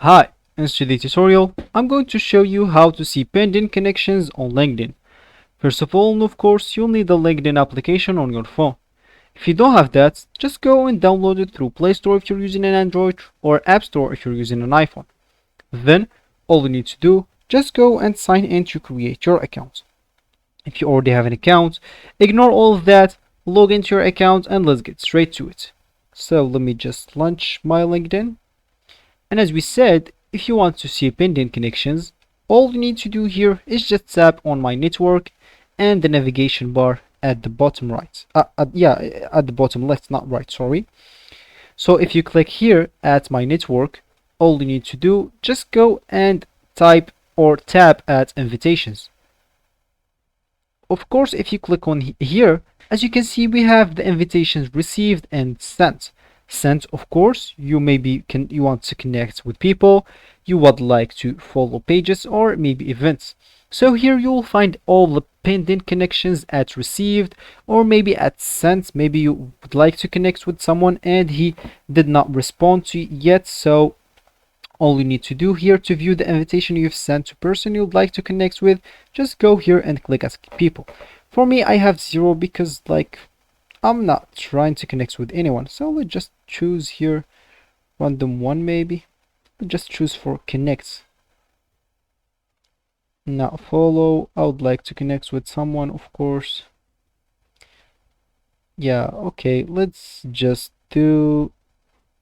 Hi, in today's tutorial, I'm going to show you how to see pinned-in connections on LinkedIn. First of all, of course, you'll need the LinkedIn application on your phone. If you don't have that, just go and download it through Play Store if you're using an Android or App Store if you're using an iPhone. Then, all you need to do, just go and sign in to create your account. If you already have an account, ignore all of that, log into your account and let's get straight to it. So let me just launch my LinkedIn. And as we said, if you want to see pinned-in connections, all you need to do here is just tap on my network and the navigation bar at the bottom right. At the bottom left, not right, sorry. So if you click here at my network, all you need to do, just go and type or tap at invitations. Of course, if you click on here, as you can see, we have the invitations received and sent. Sent, of course, you want to connect with people, you would like to follow pages or maybe events. So here you will find all the pinned-in connections at received or maybe at sent. Maybe you would like to connect with someone and he did not respond to you yet. So all you need to do here to view the invitation you've sent to person you'd like to connect with, just go here and click as people. For me, I have 0 because I'm not trying to connect with anyone. So let's just choose here random one maybe. Let's just choose for connect. Now follow. I would like to connect with someone, of course. Yeah, okay, let's just do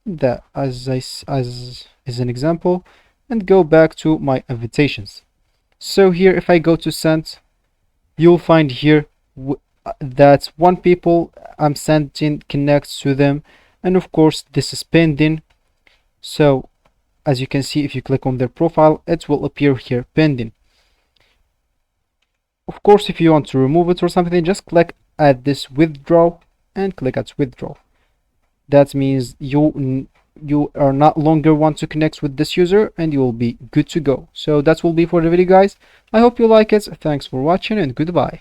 that as an example and go back to my invitations. So here if I go to send, you'll find here that one people I'm sending connects to them, and of course this is pinned in. So as you can see, if you click on their profile, it will appear here pinned in. Of course, if you want to remove it or something, just click at this withdraw and click at withdraw. That means you are not longer want to connect with this user and you will be good to go. So that will be for the video, guys. I hope you like it. Thanks for watching and goodbye.